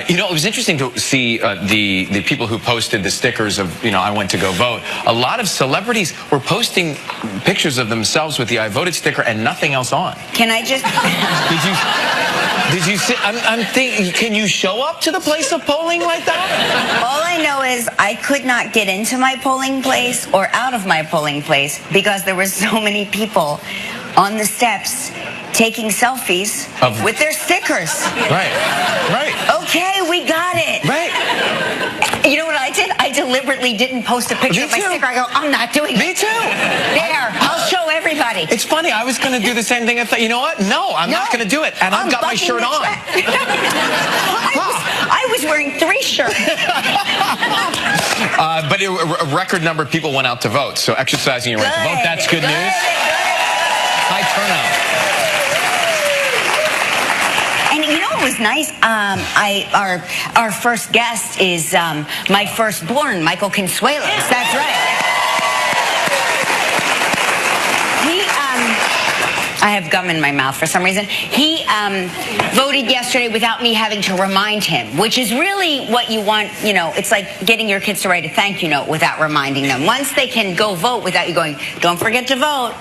You know, it was interesting to see the people who posted the stickers of, you know, I went to go vote. A lot of celebrities were posting pictures of themselves with the I voted sticker and nothing else on. Can I just... Did you see? I'm thinking, can you show up to the place of polling like that? All I know is I could not get into my polling place or out of my polling place because there were so many people on the steps taking selfies with their stickers. Right, right. Okay, we got it. Right. You know what I did? I deliberately didn't post a picture of my sticker. I go, I'm not doing it. Me too. There, I'll show everybody. It's funny, I was going to do the same thing. I thought, you know what? No, I'm not going to do it. And I've got my shirt on. I was wearing 3 shirts. But a record number of people went out to vote. So exercising your right to vote, that's good news. High turnout. And you know what was nice? Our first guest is my firstborn, Michael Consuelos. That's right. I have gum in my mouth for some reason. He voted yesterday without me having to remind him, which is really what you want. You know, it's like getting your kids to write a thank you note without reminding them. Once they can go vote without you going, don't forget to vote,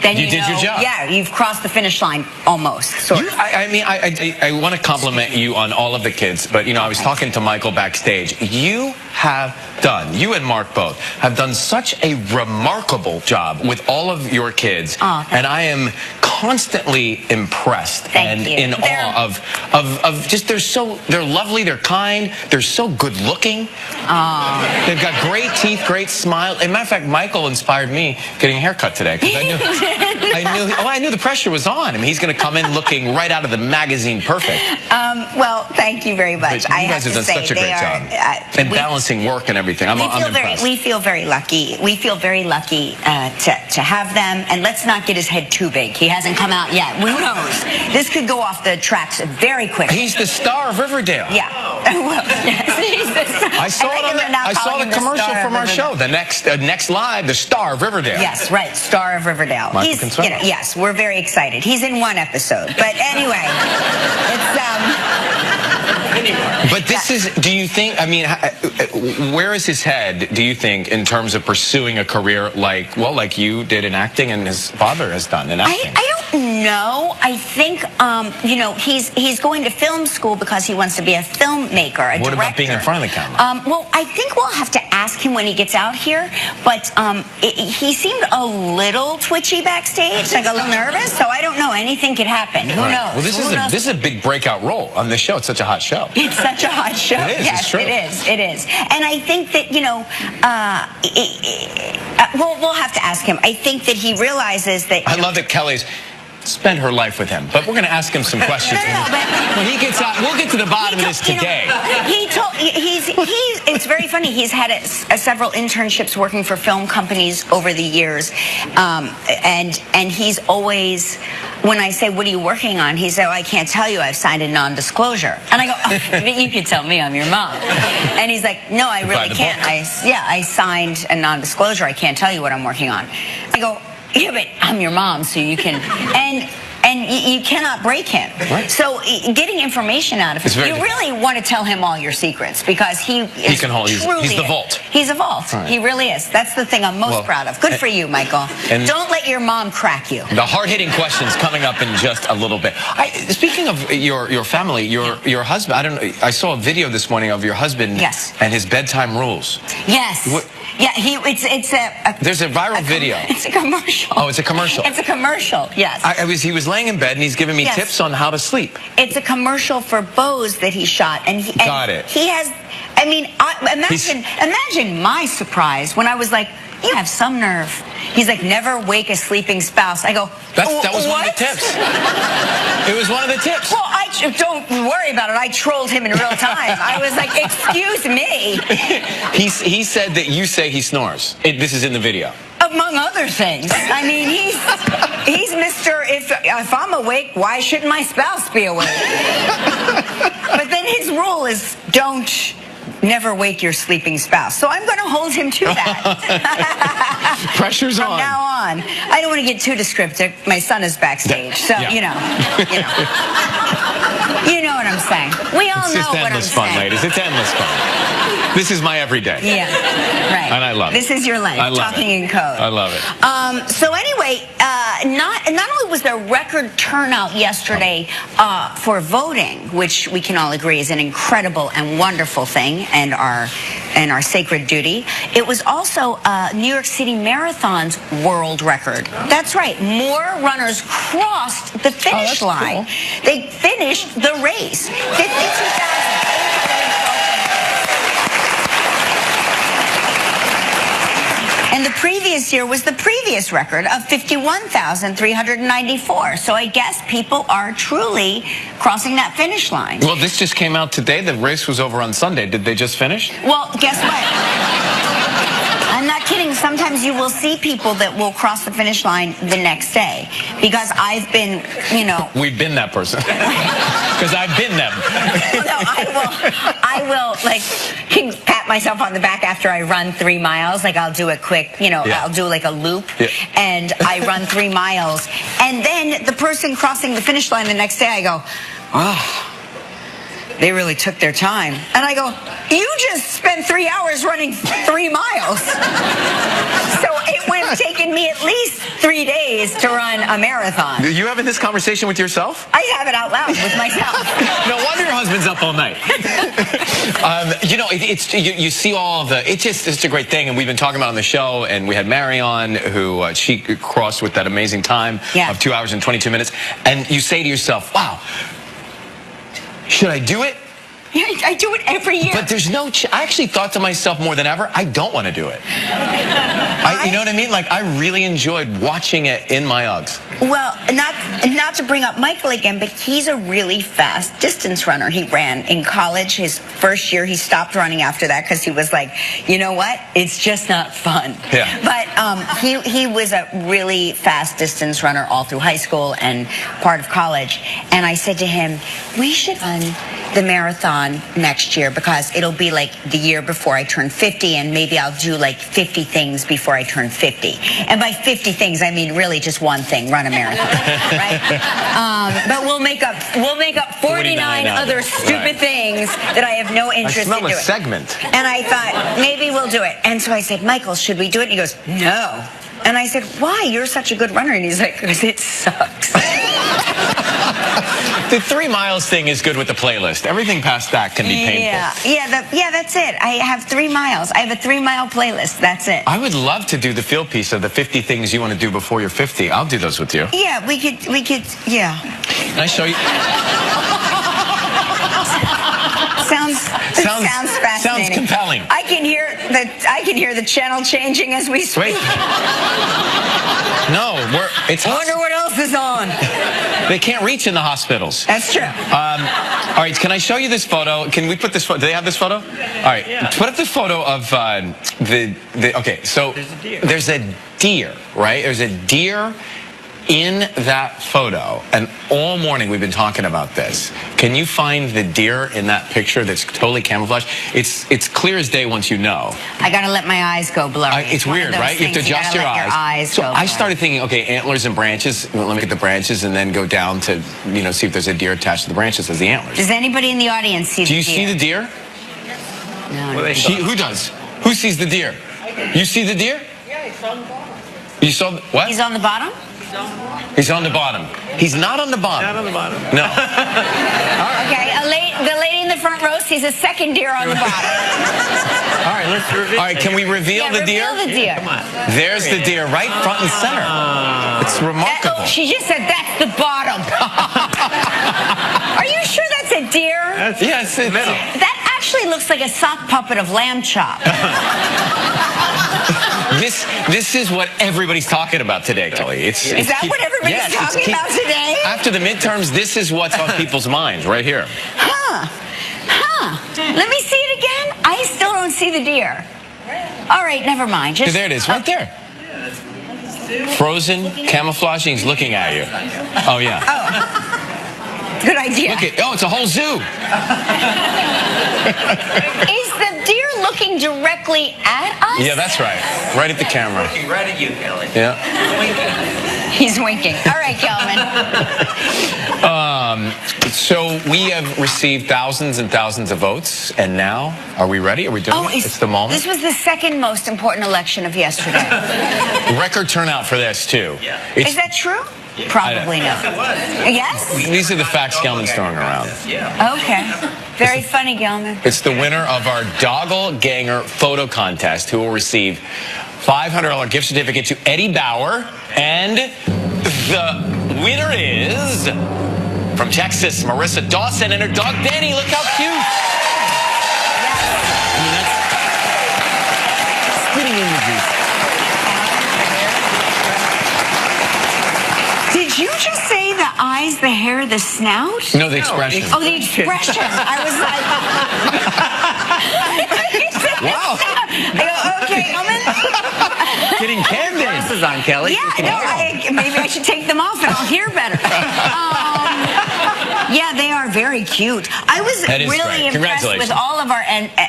then you did your job. Yeah, you've crossed the finish line almost. Sort of. I want to compliment you on all of the kids, but you know, I was talking to Michael backstage. You and Mark both have done such a remarkable job with all of your kids, and I am constantly impressed and in awe of just they're lovely, they're kind, they're so good looking. They've got great teeth, great smile. As a matter of fact, Michael inspired me getting a haircut today because I knew the pressure was on. I mean, he's going to come in looking right out of the magazine perfect. Well, thank you very much. You guys have done such a great job. And balancing work and everything. I'm impressed. We feel very lucky. We feel very lucky to have them. And let's not get his head too big. He hasn't come out yet. Who knows? This could go off the tracks very quickly. He's the star of Riverdale. Yeah. Well, he's the star. I saw the commercial from our show. The next live, the star of Riverdale. Yes, right. Star of Riverdale. Michael Consuelos. You know, yes, we're very excited. He's in 1 episode. But anyway, it's But this is, do you think, I mean, where is his head, do you think, in terms of pursuing a career like you did in acting and his father has done in acting? I don't know. I think, you know, he's going to film school because he wants to be a filmmaker, a director. What about being in front of the camera? Well, I think we'll have to ask him when he gets out here, but he seemed a little twitchy backstage, like a little nervous, so I don't know. Anything could happen. Who knows? Well, this is a big breakup role on this show. It's such a hot show. It's such a hot show. It is. Yes, it's true. It is. It is. And I think that, you know, we'll have to ask him. I think that he realizes that... I love that Kelly's spent her life with him, but we're going to ask him some questions. When he gets out, we'll get to the bottom of this today. It's very funny. He's had several internships working for film companies over the years, and he's always, when I say, what are you working on? He said, oh, I can't tell you. I've signed a non-disclosure. And I go, oh, you can tell me, I'm your mom. And he's like, no, I really can't. I signed a non-disclosure. I can't tell you what I'm working on. I go, yeah, but I'm your mom, so you can, and you cannot break him. Right. So getting information out of him, you really want to tell him all your secrets because he's the vault. He's a vault. Right. He really is. That's the thing I'm most proud of. Good for you, Michael. And don't let your mom crack you. The hard-hitting questions coming up in just a little bit. Speaking of your family, your husband. I saw a video this morning of your husband. Yes. And his bedtime rules. Yes. Yeah, there's a viral video. It's a commercial. Oh, it's a commercial. It's a commercial. Yes. He was laying in bed and he's giving me tips on how to sleep. It's a commercial for Bose that he shot, and got it. He has. I mean, imagine my surprise when I was like, you have some nerve. He's like, never wake a sleeping spouse. I go, that was one of the tips. It was one of the tips. Well, don't worry about it. I trolled him in real time. I was like, excuse me. He said that you say he snores. This is in the video. Among other things. I mean, he's Mr. If I'm awake, why shouldn't my spouse be awake? But then his rule is never wake your sleeping spouse. So I'm going to hold him to that. Pressure's on. From now on. I don't want to get too descriptive. My son is backstage, so you know what I'm saying. We all It's know just what I'm endless fun, saying. ladies. It's endless fun. This is my everyday. Yeah, right. And I love it. This is your life, I love talking it. in code. I love it. So anyway, not only was there record turnout yesterday for voting, which we can all agree is an incredible and wonderful thing, and our sacred duty, it was also New York City Marathon's world record. That's right. More runners crossed the finish line. Cool. They finished the race. 52,000. And the previous year was the previous record of 51,394. So I guess people are truly crossing that finish line. Well, this just came out today. The race was over on Sunday. Did they just finish? Well, guess what? I'm not kidding. Sometimes you will see people that will cross the finish line the next day. Because I've been, you know... We've been that person. Because I've been them. Well, no, I will, like, pat myself on the back after I run 3 miles. Like, I'll do a quick, you know, I'll do like a loop. Yeah. And I run 3 miles. And then the person crossing the finish line the next day, I go, oh, they really took their time. And I go, you just spent 3 hours running 3 miles. So it would have taken me at least 3 days to run a marathon. Are you having this conversation with yourself? I have it out loud with myself. No wonder your husband's up all night. You know, you see all of the, it's a great thing, and we've been talking about it on the show, and we had Mary on, who she crossed with that amazing time of 2 hours and 22 minutes, and you say to yourself, wow, should I do it? Yeah, I do it every year. But there's no, I actually thought to myself more than ever, I don't want to do it. You know what I mean? Like, I really enjoyed watching it in my Uggs. Well, not to bring up Michael again, but he's a really fast distance runner. He ran in college. His first year, he stopped running after that because he was like, you know what? It's just not fun. Yeah. But he was a really fast distance runner all through high school and part of college. And I said to him, we should run the marathon next year because it'll be like the year before I turn 50, and maybe I'll do like 50 things before I turn 50. And by 50 things, I mean really just one thing, run a marathon, right? But we'll make up 49 other stupid things that I have no interest in doing. I smell a segment. And I thought, maybe we'll do it. And so I said, Michael, should we do it? And he goes, no. And I said, why? You're such a good runner. And he's like, because it sucks. The 3 miles thing is good with the playlist. Everything past that can be painful. Yeah, that's it. I have 3 miles. I have a 3-mile playlist. That's it. I would love to do the field piece of the 50 things you want to do before you're 50. I'll do those with you. Yeah, we could, yeah. Can I show you? Sounds fascinating. Sounds compelling. I can hear the channel changing as we speak. Wait. No, I wonder what else is on. They can't reach in the hospitals. That's true. All right, can I show you this photo? Can we put this photo? Do they have this photo? All right, put up the photo of okay, so there's a deer, right? There's a deer in that photo, and all morning we've been talking about this. Can you find the deer in that picture that's totally camouflaged? It's clear as day once you know. I gotta let my eyes go blurry. It's weird, right? You have to adjust your eyes. So I started thinking, okay, antlers and branches. Well, let me get the branches and then go down to, you know, see if there's a deer attached to the branches as the antlers. Does anybody in the audience see the deer? Do you see the deer? No. Who does? Who sees the deer? You see the deer? Yeah, he's on the bottom. You saw what? He's on the bottom? He's on the bottom. He's not on the bottom. Not on the bottom. No. Okay, the lady in the front row sees a second deer on the bottom. All right, let's reveal. All right, can we reveal the deer? Reveal the deer. Come on. There's the deer right front and center. It's remarkable. She just said that's the bottom. Are you sure that's a deer? Yes, it's middle. That actually looks like a sock puppet of Lamb Chop. This is what everybody's talking about today, Kelly. Is that what everybody's talking about today? After the midterms, this is what's on people's minds right here. Let me see it again. I still don't see the deer. All right, never mind. Just, there it is, right there. Frozen, camouflaging, he's looking at you. Oh, yeah. Oh. Good idea. Look at, it's a whole zoo. Is the deer looking directly at us? Yeah, that's right. Right at the camera. Looking right at you, Kelly. Yeah. He's winking. All right, Kelvin. So we have received thousands and thousands of votes, and now, are we ready? Are we doing it? It's the moment. This was the second most important election of yesterday. Record turnout for this, too. Yeah. Is that true? Probably no. Yes? These are the facts Gelman's throwing around. Yeah. Okay. Very funny, Gelman. It's the winner of our Doppelganger photo contest who will receive $500 gift certificate to Eddie Bauer. And the winner is from Texas, Marissa Dawson and her dog Danny. Look how cute. I mean, that's spitting images. Did you just say the eyes, the hair, the snout? No, the expression. Oh, the expression. I was like... Wow. I go, okay, Gelman. Getting candid. Glasses on, Kelly. Yeah, no, maybe I should take them off and I'll hear better. Yeah, they are very cute. I was That is really great. impressed with all of our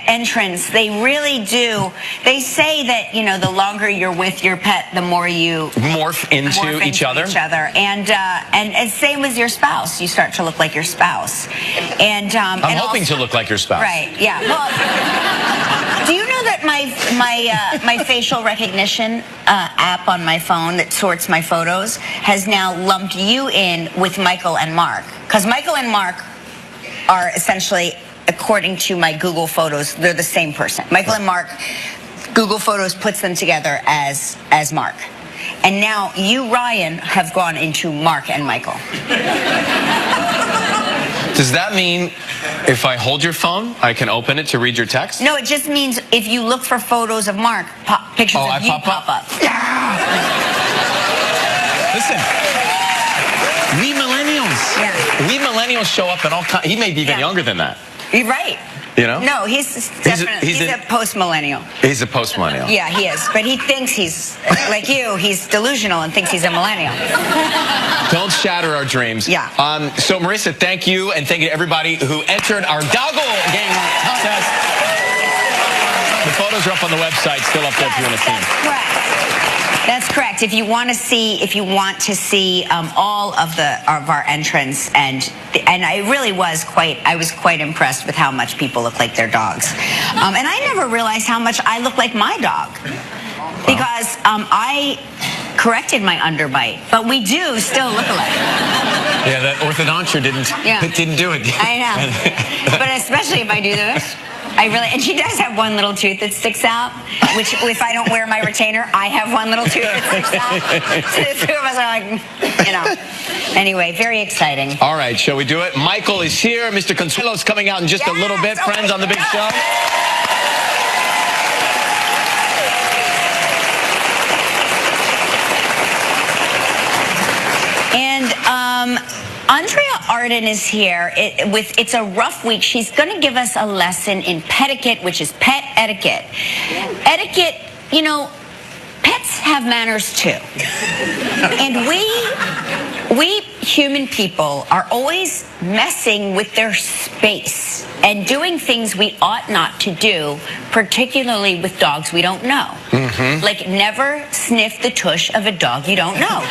entrants. They really do. They say that, you know, the longer you're with your pet, the more you Morph into each other. And same with your spouse. You start to look like your spouse. And I'm hoping to look like your spouse. Right. Yeah. Well, do you know that my facial recognition app on my phone that sorts my photos has now lumped you in with Michael and Mark? Because Michael and Mark are essentially, according to my Google Photos, they're the same person. Michael and Mark, Google Photos puts them together as Mark. And now you, Ryan, have gone into Mark and Michael. Does that mean if I hold your phone, I can open it to read your text? No, it just means if you look for photos of Mark, pictures of you pop up. Listen, we millennials. Yeah. We millennials show up in all kinds. He may be even younger than that. You're right. You know? No, he's definitely he's a post-millennial. He's a post-millennial. Yeah, he is. But he thinks he's, like you, he's delusional and thinks he's a millennial. Don't shatter our dreams. Yeah. So, Marissa, thank you, and thank you to everybody who entered our Doppelganger contest. The photos are up on the website, still up there if you want to see them. That's correct. That's correct. If you want to see, all of our entrants, and I really was quite impressed with how much people look like their dogs, and I never realized how much I look like my dog, because I corrected my underbite, but we do still look alike. Yeah, that orthodontia didn't do it. I know, but especially if I do this. And she does have one little tooth that sticks out, which if I don't wear my retainer, I have one little tooth that sticks out. So the two of us are like, you know. Anyway, very exciting. All right, shall we do it? Michael is here. Mr. Consuelo's coming out in just a little bit. Friends on the big show. And Andrea Arden is here. It's a rough week. She's going to give us a lesson in petiquette, which is pet etiquette. Etiquette, you know, pets have manners too. And we human people are always messing with their space and doing things we ought not to do, particularly with dogs we don't know. Mm-hmm. Like never sniff the tush of a dog you don't know.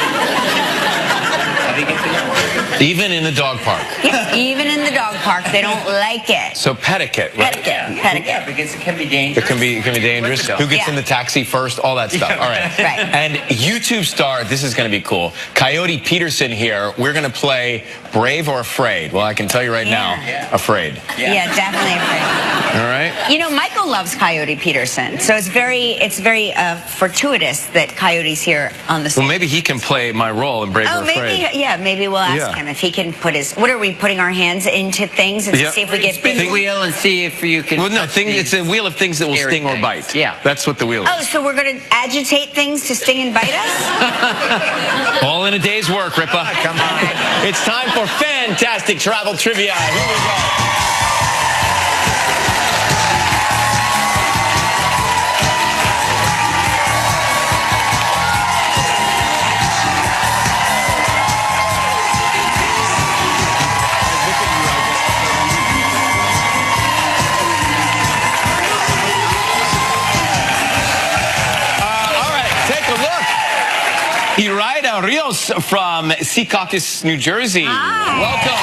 Even in the dog park. Yeah, even in the dog park, they don't like it. So petiquette, right? Petiquette. Yeah, because it can be dangerous. It can be dangerous. Who gets in the taxi first? All that stuff. All right. Right. And YouTube star, this is going to be cool. Coyote Peterson here. We're going to play Brave or Afraid. Well, I can tell you right now, afraid. Yeah, definitely afraid. All right. You know, Michael loves Coyote Peterson, so it's very fortuitous that Coyote's here on the stage. Well, maybe he can play my role in Brave or Afraid. Maybe we'll ask him if he can put his. What are we putting our hands into things and see if we get spin the wheel and see if you can. Well, no, it's a wheel of things that will sting or bite. Yeah, that's what the wheel is. Oh, so we're going to agitate things to sting and bite us? All in a day's work, Ripa. Come on. It's time for fantastic travel trivia. Here we go. Iraida Rios Carlos from Secaucus, New Jersey. Hi. Welcome.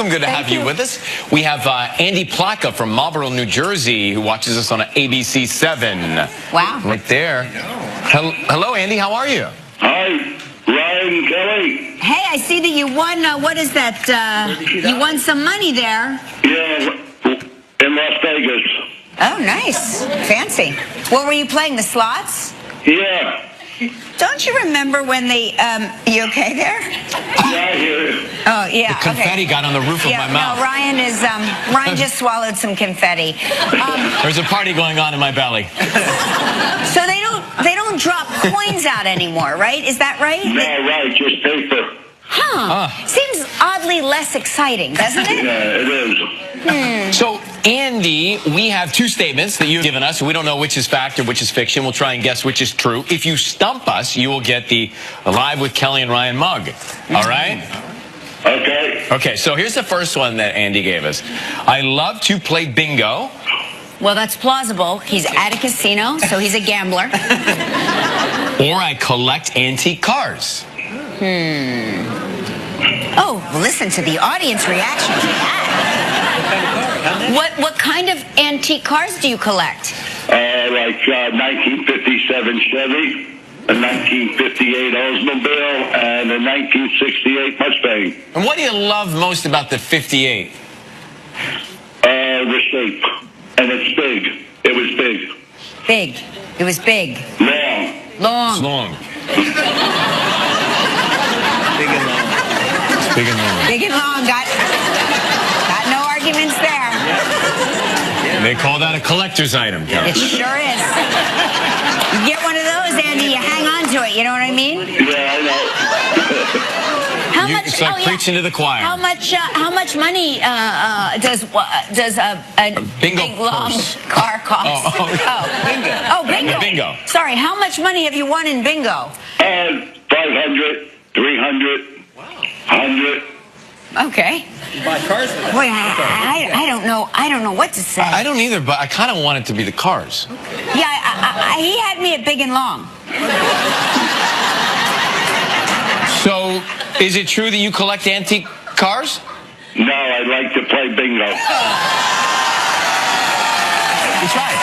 Good to have you with us. We have Andy Plaka from Marlboro, New Jersey, who watches us on ABC 7. Wow. Right there. Hello, Andy. How are you? Hi, Ryan, Kelly. Hey, I see that you won. What is that? You won some money there. Yeah, in Las Vegas. Oh, nice. Fancy. What were you playing? The slots? Yeah. Don't you remember when they, you okay there? Yeah, I hear it. Oh, yeah. The confetti got on the roof of my mouth. No, Ryan just swallowed some confetti. There's a party going on in my belly. So they don't drop coins out anymore, right? Is that right? No, right, just paper. Seems oddly less exciting, doesn't it? Yeah, it is. So, Andy, we have two statements that you've given us. We don't know which is fact or which is fiction. We'll try and guess which is true. If you stump us, you will get the Live with Kelly and Ryan mug. All right? Okay. Okay, so here's the first one that Andy gave us. I love to play bingo. Well, that's plausible. He's at a casino, so he's a gambler. Or I collect antique cars. Oh, listen to the audience reaction to that. What kind of antique cars do you collect? Like 1957 Chevy, a 1958 Oldsmobile, and a 1968 Mustang. And what do you love most about the 58? The shape. And it's big. It was big. Big. It was big. Long. Long. It's long. Big and long. It's big and long. Big and long. Got no arguments there. They call that a collector's item, Kelly. It sure is. You get one of those, Andy, you hang on to it. You know what I mean? Yeah, I know. How much? It's like preaching to the choir. How much money does a bingo big long purse. car cost? Bingo. Oh, bingo. Bingo. Sorry, how much money have you won in bingo? 500, 300, 100. Okay. You buy cars with Boy, I don't know. I don't know what to say. I don't either, but I kind of want it to be the cars. Yeah, he had me at big and long. So, is it true that you collect antique cars? No, I'd like to play bingo. We tried.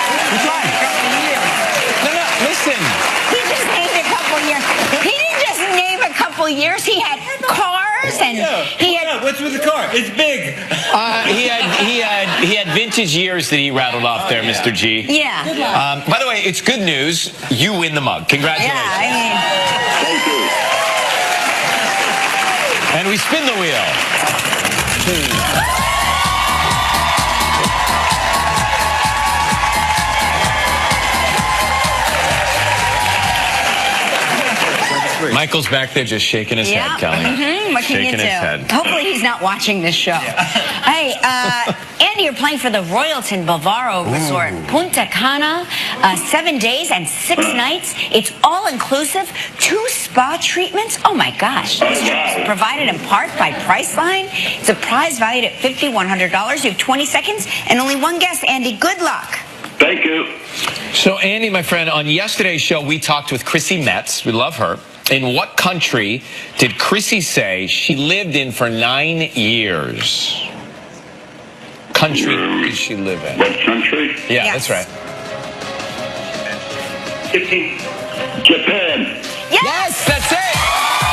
No, listen. He just named a couple years. He didn't just name a couple years. He had cars and he had. What's with the car? It's big. He had vintage years that he rattled off there, Mr. G. Yeah. By the way, it's good news. You win the mug. Congratulations. Yeah, I mean. Thank you. And we spin the wheel. Michael's back there just shaking his head, Kelly. What can Shaking you do? his head. Hopefully he's not watching this show. Hey, Andy, you're playing for the Royalton Bavaro Resort, Punta Cana, 7 days and 6 nights. It's all inclusive. 2 spa treatments. Oh my gosh! This trip is provided in part by Priceline. It's a prize valued at $5,100. You have 20 seconds and only one guess. Andy, good luck. Thank you. So, Andy, my friend, on yesterday's show, we talked with Chrissy Metz. We love her. In what country did Chrissy say she lived in for 9 years? Country did she live in? What country? Yeah, Yes. that's right. Japan. Yes, that's it.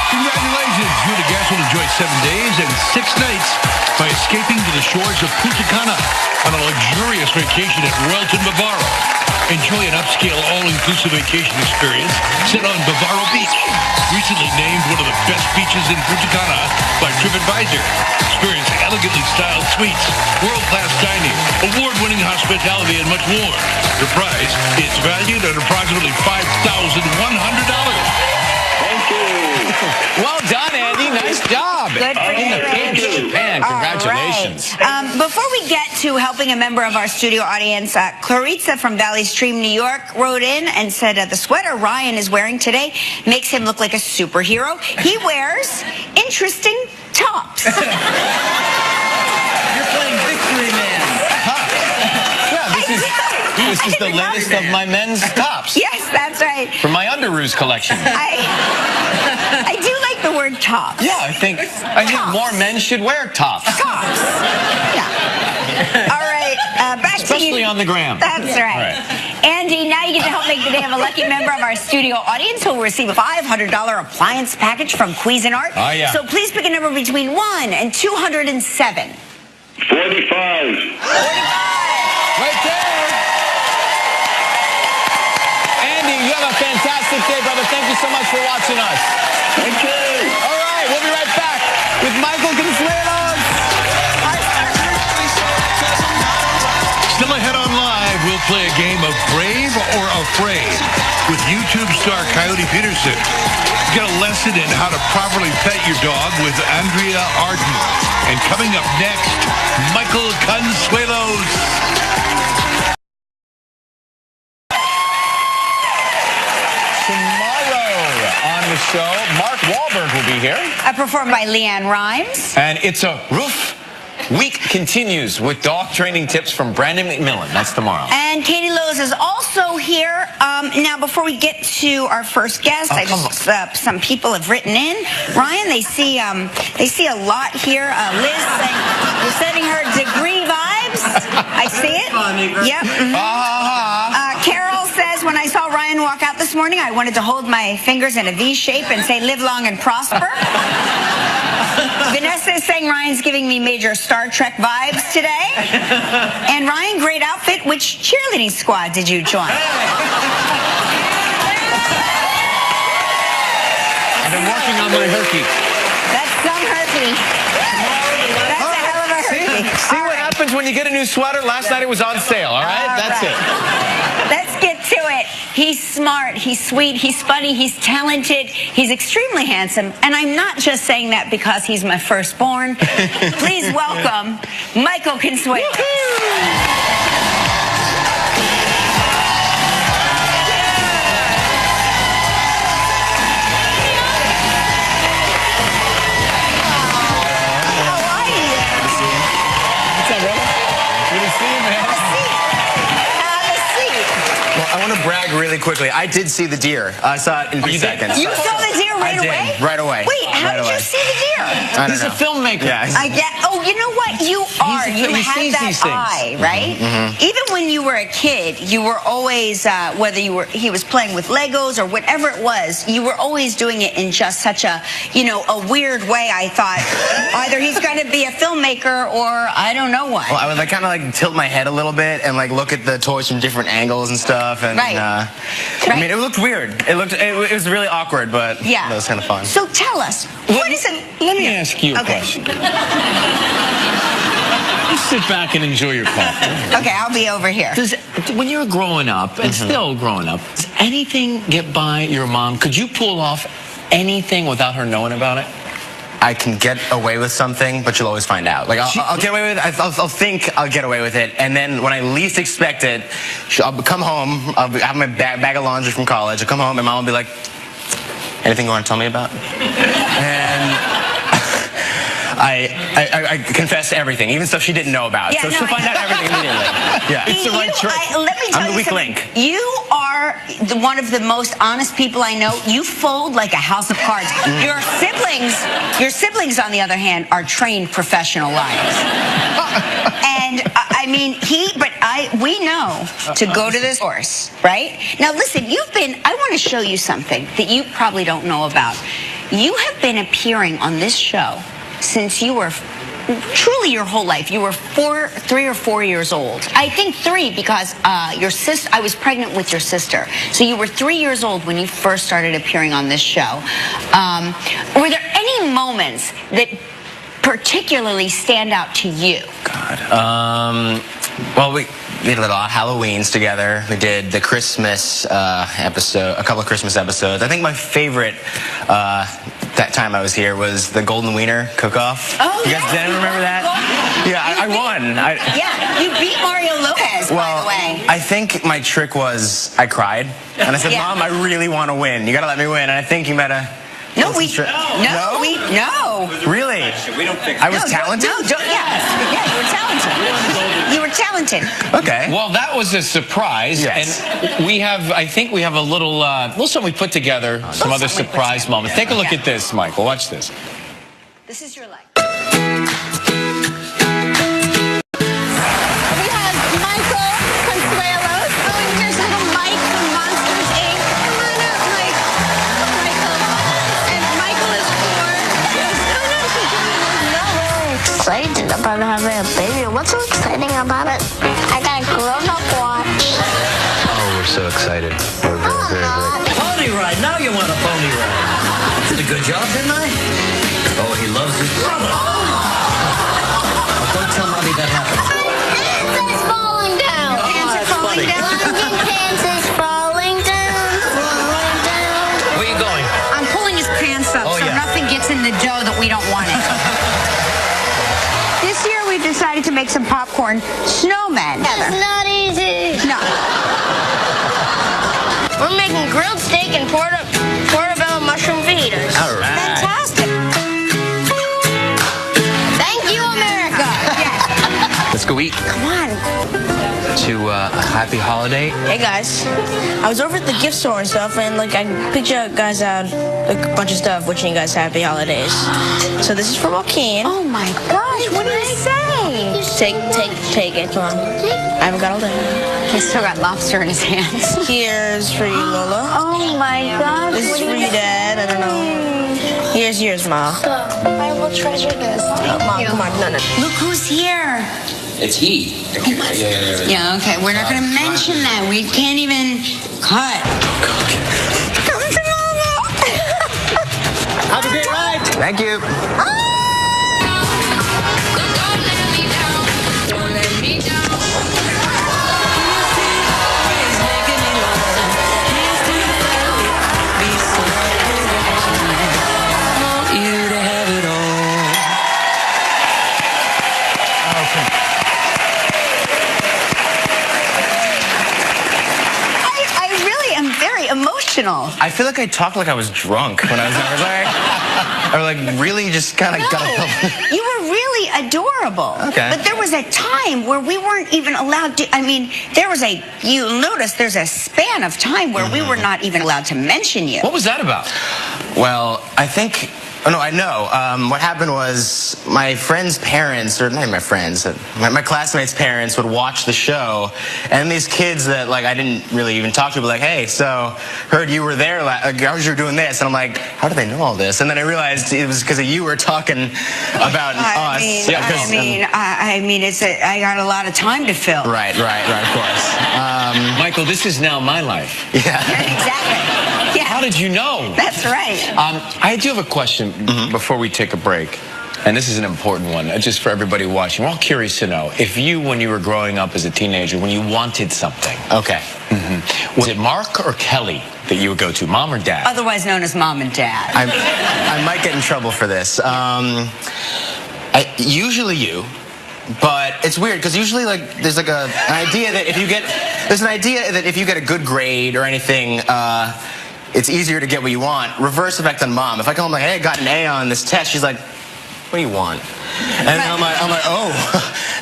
Congratulations! You, the guests, will enjoy 7 days and 6 nighs by escaping to the shores of Punta Cana on a luxurious vacation at Royalton Bavaro. Enjoy an upscale, all-inclusive vacation experience set on Bavaro Beach. Recently named one of the best beaches in Punta Cana by TripAdvisor. Experience elegantly styled suites, world-class dining, award-winning hospitality, and much more. The prize is valued at approximately $5,100. Thank you. Well done, Andy. Nice job. Good for In you, the pinch, Andy. Japan. Congratulations. All right. Before we get to helping a member of our studio audience, Claritza from Valley Stream, New York, wrote in and said the sweater Ryan is wearing today makes him look like a superhero. He wears interesting tops. You're playing Victory Man. Yeah, this is This is the latest of my men's tops Yes, that's right. from my underoos collection. I do like the word tops. Yeah, I think Tops. more men should wear tops, Tops. Yeah. All right, back to especially you. on the gram. That's right. All right. Andy, now you get to help make the day of a lucky member of our studio audience who will receive a $500 appliance package from Cuisinart. Oh, yeah. So please pick a number between 1 and 207. 45. 45. Right there. Andy, you have a fantastic day, brother. Thank you so much for watching us. Thank you. All right, we'll be right back with Michael Consuelos. Still ahead on Live, we'll play a game of Brave or Afraid with YouTube star Coyote Peterson. Get a lesson in how to properly pet your dog with Andrea Arden. And coming up next, Michael Consuelos. Tomorrow on the show, Mark Wahlberg will be here. Performed by Leanne Rhymes. And It's a Roof Week continues with dog training tips from Brandon McMillan. That's tomorrow. And Katie Lowes is also here. Now, before we get to our first guest, some people have written in. Ryan, they see a lot here. Liz saying you're sending her degree vibes. I see it. Yep. Carol says, when I saw Ryan walk out this morning, I wanted to hold my fingers in a V shape and say, live long and prosper. Vanessa is saying Ryan's giving me major Star Trek vibes today. And Ryan, great outfit. Which cheerleading squad did you join? I've been working on my herky. That's some herky. That's a hell of a herky. See what happens when you get a new sweater? Last night it was on sale, all right? That's it. Let's get to it. He's smart, he's sweet, he's funny, he's talented, he's extremely handsome. And I'm not just saying that because he's my firstborn. Please welcome Michael Consuelos. I want to brag really quickly. I did see the deer. I saw it in 3 seconds. You saw the deer right I did, away? right away. Wait, how did you see the deer? I don't He's know. a filmmaker. Yeah. I get. Oh, you know what? You are. He You have sees that these things. eye, right? Even when you were a kid, you were always, whether he was playing with Legos or whatever it was, you were always doing it in just such a, a weird way. I thought either he's going to be a filmmaker or I don't know what. Well, I would kind of tilt my head a little bit and look at the toys from different angles and stuff. And Right. I mean, it looked weird. It was really awkward, but Yeah. it was kind of fun. So tell us, what is it? Let me ask you a Okay. question. You sit back and enjoy your coffee. Okay, I'll be over here. When you were growing up, and still growing up, does anything get by your mom? Could you pull off anything without her knowing about it? I can get away with something, but you'll always find out. I'll get away with it. I'll think I'll get away with it, and then when I least expect it, I'll come home. I'll have my bag of laundry from college. I'll come home, and Mom will be like, "Anything you want to tell me about?" And I confess everything, even stuff she didn't know about. Yeah, So no, she'll find out everything immediately. Yeah, It's the right trick. Let me tell I'm the you weak something. link. You are one of the most honest people I know. You fold like a house of cards. Your siblings, on the other hand, are trained professional liars. And I mean, we know to go to this source, right? Now, listen, I want to show you something that you probably don't know about. You have been appearing on this show since you were truly your whole life. You were 3 or 4 years old. I think 3 because I was pregnant with your sister. So you were 3 years old when you first started appearing on this show. Were there any moments that particularly stand out to you? Well, we did a lot of Halloweens together. We did the Christmas episode, a couple of Christmas episodes. I think my favorite that time I was here was the Golden Wiener Cook-Off. Oh, you guys didn't remember that? Yeah, I won. Yeah, you beat Mario Lopez, by the way. I think my trick was I cried. And I said, Yeah. Mom, I really want to win. You got to let me win. And I think you might have No, Wilson we Str- no. Really? We don't fix I was talented? No, yeah, you were talented. Okay. Well, that was a surprise, Yes. and I think we have a little something we put together, some other something we put surprise together. moments. Take a look Yeah. at this, Michael. Watch this. This is your life. We have Michael Consuelos. Oh, and here's little Mike from Monsters, Inc. Come on up, Mike. Michael. And Michael is 4. Excited about having a baby. What's so exciting about it? I got a grown-up watch. Oh, we're so excited. We're very. Pony ride. Now you want a pony ride. Did a good job, didn't I? Oh, he loves his brother. Oh, don't tell Mommy that happened. Pants is falling down. Pants are falling down. Pants is falling down. Falling down. Where you going? I'm pulling his pants up Oh, so yeah. nothing gets in the dough that we don't want it. This year we've decided to make some popcorn snowmen. It's not easy. No. We're making grilled steak and portobello mushroom fajitas. All right. Fantastic. Thank you, America. Let's go eat. Come on. To a happy holiday. Hey guys, I was over at the gift store and stuff, and like I picked you guys out a bunch of stuff wishing you guys happy holidays. So this is from Joaquin. Oh my gosh, what do you say? Take it. Come on. I haven't got all day. He's still got lobster in his hands. Here's for you, Lola. Oh my gosh. This is for you, Dad. I don't know. Here's yours, Ma. I will treasure this. Mom, come on, no. Look who's here. It's he. Yeah, okay. We're not going to mention that. We can't even cut. Come to Mama. Have a great ride. Thank you. I really am very emotional. I feel like I talked like I was drunk when I was younger. Or like really just kind of got a You were really adorable. Okay. But there was a time where we weren't even allowed to, you'll notice there's a span of time where we were not even allowed to mention you. What was that about? Well, I think. Oh, no, I know. What happened was my friends' parents, or not even my friends, my classmates' parents would watch the show, and these kids that like I didn't really even talk to were like, "Hey, so heard you were there. I heard you were doing this," and I'm like, "How do they know all this?" And then I realized it was because you were talking about us. I got a lot of time to fill. Right, of course. Michael, this is now my life. Yeah. Exactly. Yeah. How did you know? That's right. I do have a question before we take a break. And this is an important one, just for everybody watching. We're all curious to know, if you, when you were growing up as a teenager, when you wanted something, Okay. was it Mark or Kelly that you would go to, mom or dad? Otherwise known as Mom and Dad. I might get in trouble for this. Usually you. But it's weird because usually like there's like an idea that if you get a good grade or anything, it's easier to get what you want. Reverse effect on Mom. If I come home like, hey, I got an A on this test, she's like, what do you want? And I'm like, oh,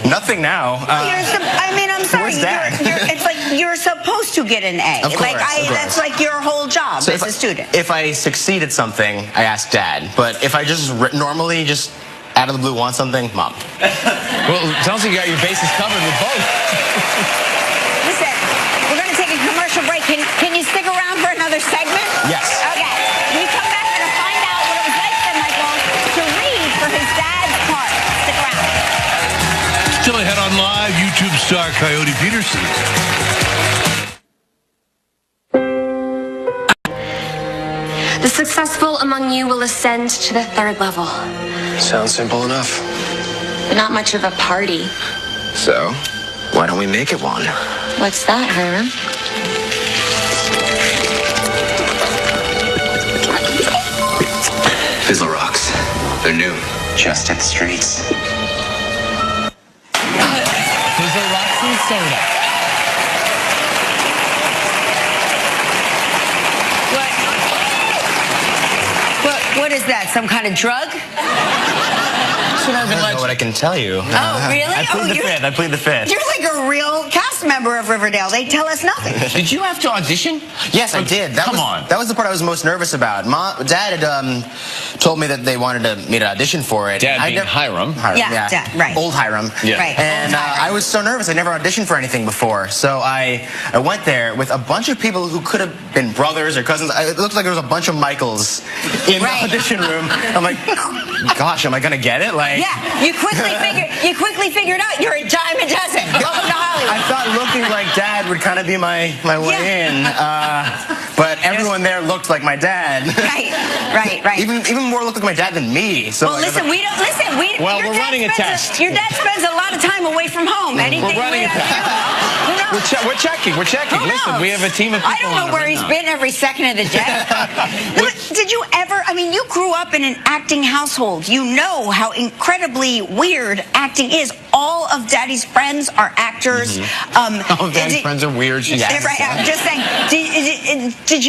nothing now. I'm sorry. Where's Dad? It's like you're supposed to get an A. Of course, of course. That's like your whole job So as a student. If I succeed at something, I ask Dad. But if I just normally just out of the blue want something, Mom. Well, it sounds like you got your bases covered with both. Listen, we're going to take a commercial break. Can you stick around for another segment? Yes. Okay. When we come back, we're going to find out what it was like for Michael to read for his dad's part. Stick around. Still ahead on live, YouTube star Coyote Peterson. The successful among you will ascend to the 3rd level. Sounds simple enough. But not much of a party. So, why don't we make it one? What's that, Hiram? Fizzle Rocks. They're new. Just hit the streets. Fizzle Rocks and soda. that? Some kind of drug? I don't know what I can tell you. Oh, really? I plead the fifth. I plead the fifth. You're like a real cast member of Riverdale. They tell us nothing. Did you have to audition? Yes, I did. That was the part I was most nervous about. Dad had told me that they wanted me to audition for it. Dad being Hiram. Yeah, Dad, right. Old Hiram. Yeah. Right. And I was so nervous. I never auditioned for anything before. So I went there with a bunch of people who could have been brothers or cousins. It looked like there was a bunch of Michaels in the audition room. I'm like, gosh, am I going to get it? Like, yeah, you quickly figured out you're a dime a dozen. Welcome to Hollywood. I thought looking like Dad would kind of be my way in. But everyone there looked like my dad. Right. Even more looked like my dad than me. So well, listen, we're running a test. Your dad spends a lot of time away from home. We're running a test. We're checking. Listen, we have a team of people. I don't know where he's been every second of the day. Did you ever, you grew up in an acting household. You know how incredibly weird acting is. All of Daddy's friends are actors. All of Daddy's friends are weird. Right, I'm just saying, did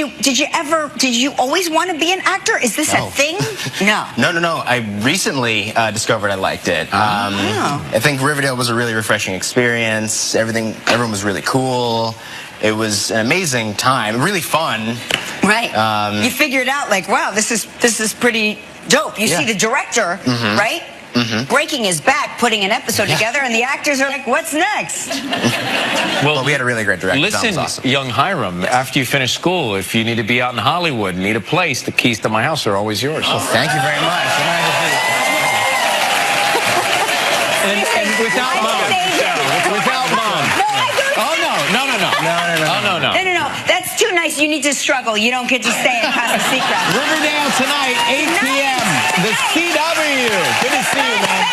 you always want to be an actor? Is this a thing? No. No. I recently discovered I liked it. I think Riverdale was a really refreshing experience. Everyone was really cool. It was an amazing time, really fun. Right. You figured out, like, wow, this is pretty dope. You see the director, right? Breaking his back, putting an episode together, and the actors are like, what's next? Well, we had a really great director. Listen, awesome. young Hiram, after you finish school, if you need to be out in Hollywood, need a place, the keys to my house are always yours. Well, thank you very much. And without Mom. Without Mom. Oh, no. No. That's too nice. You need to struggle. You don't get to stay at Casa Secret. Riverdale tonight, 8 p.m. The CW. Good to see you, man.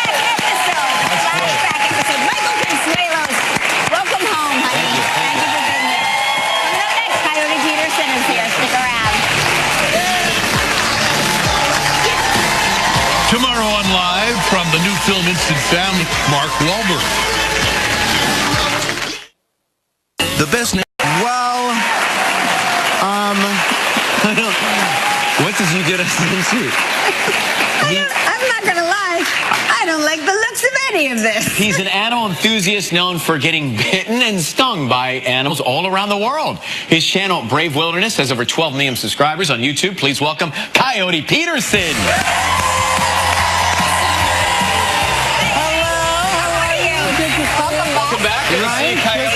Flashback episode. Michael Consuelos, welcome home, honey. Thank you for being here. Coming up next, Coyote Peterson is here. Stick around. Tomorrow on Live from the new film Instant Family, Mark Wahlberg. The best name. Well, what did you get us into? I'm not going to lie. I don't like the looks of any of this. He's an animal enthusiast known for getting bitten and stung by animals all around the world. His channel, Brave Wilderness, has over 12 million subscribers on YouTube. Please welcome Coyote Peterson. Welcome back. Good to see you, Coyote.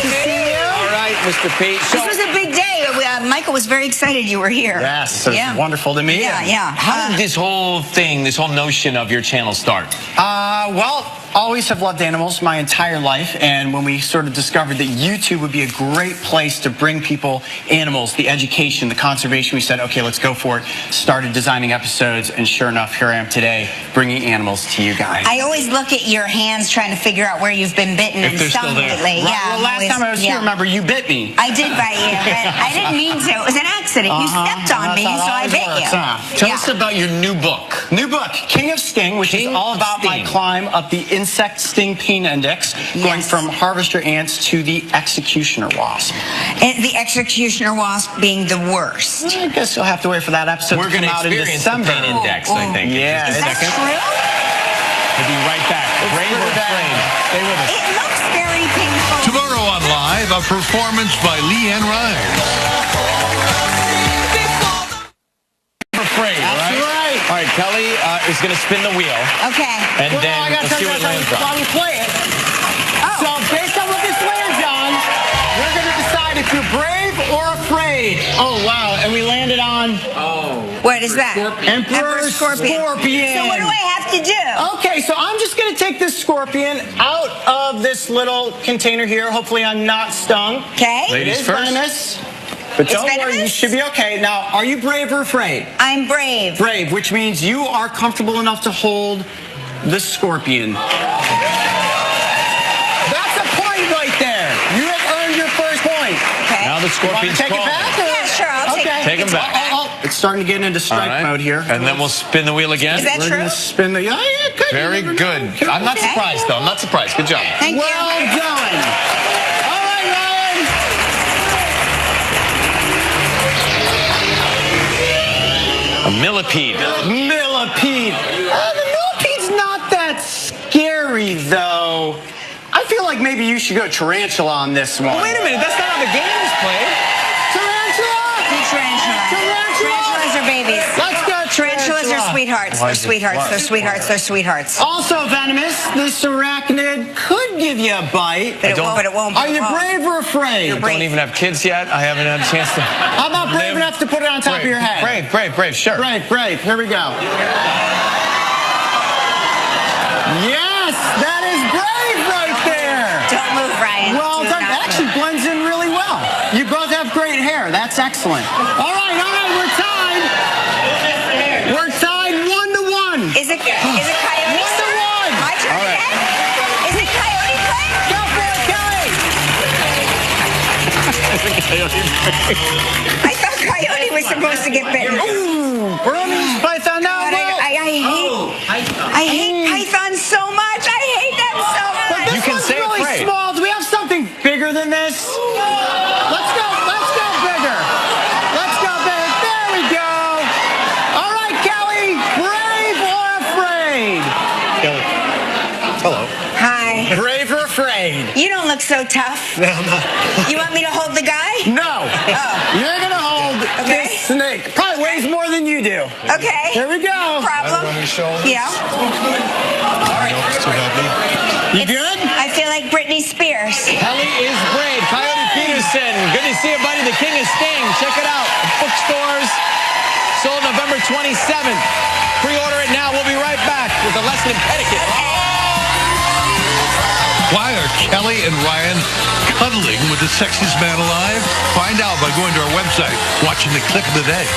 All right, Mr. Pete. This was a big day. Michael was very excited you were here. Yes, it's wonderful to meet you. Yeah. How did this whole thing, this whole notion of your channel start? Well, always have loved animals my entire life, and when we sort of discovered that YouTube would be a great place to bring people animals, the education, the conservation, we said, okay, let's go for it. Started designing episodes, and sure enough, here I am today, bringing animals to you guys. I always look at your hands trying to figure out where you've been bitten and stung lately. Right. Well, last time I was here, remember, you bit me. I did bite you. I didn't mean to. It was an accident. You stepped on me, so I bit you. Tell us about your new book. New book, King of Sting, which is all about my climb up the insect sting pain index, going from harvester ants to the executioner wasp. And the executioner wasp being the worst. I guess you'll have to wait for that episode We're going to experience the pain index, I think. Yeah. Is that true? We'll be right back. Brave or afraid? Stay with us. It looks very painful. Tomorrow on Live, a performance by Leanne Rimes. Afraid, right? All right, Kelly is going to spin the wheel. Okay. And then let's see what lands on. While we play it. So based on what this lands on, we're going to decide if you're brave or afraid. Oh, wow. And we landed on... What is that? Emperor Scorpion. So what do I have to do? Okay, so I'm just going to take this scorpion out of this little container here. Hopefully I'm not stung. Okay. Ladies It is first. venomous. But don't worry, you should be okay. Now, are you brave or afraid? I'm brave. Brave, which means you are comfortable enough to hold the scorpion. That's a point right there. You have earned your first point. Okay. Now the scorpion's take it back? Yeah, sure. I'll take it. Take him back. It's starting to get into strike mode here. And then we'll spin the wheel again. Is that We're true? going to spin the... Yeah, good. Very good. I'm not surprised, though. I'm not surprised. Good job. Thank you. Well done. All right, Ryan. A millipede. Millipede. millipede. The millipede's not that scary, though. I feel like maybe you should go tarantula on this one. Wait a minute, that's not how the game is played. Tarantula! Tarantulas are babies. Let's go Tarantulas are sweethearts. They're sweethearts. They're sweethearts. They're sweethearts. Also venomous, this arachnid could give you a bite. But it won't. Are you brave or afraid? I don't even have kids yet. I haven't had a chance to. How about brave enough to put it on top of your head? Brave, sure. Brave. Here we go. Yes, that is brave right there. Don't move, Ryan. Well done. It actually blends in really well. You both have great hair. That's excellent. All right, we're tied. We're tied 1-1. Is it Coyote? 1-1. My turn again? Is it Coyote play? Go for it, Kelly. I thought Coyote was supposed to get bitten. Ooh, Burmese python. No, I hate pythons so much. I hate them so much. But this You can one's say really afraid. small. Do we have something bigger than this? Let's go bigger. Let's go bigger. There we go. All right, Kelly, brave or afraid? Kelly. Hello. Hi. Brave or afraid? You don't look so tough. No, I'm not. You want me to hold the guy? No. Oh. You're going to hold Okay. this snake. Probably weighs more than you do. Okay. Here we go. No problem. On his shoulders. Yeah. Too heavy. You good? I feel like Britney Spears. Kelly is brave. Coyote Peterson. Good to see you, buddy. The King of Sting. Check it out. Bookstores. Sold November 27th. Pre-order it now. We'll be right back with the lesson in etiquette. Why are Kelly and Ryan cuddling with the sexiest man alive? Find out by going to our website, watching the clip of the day.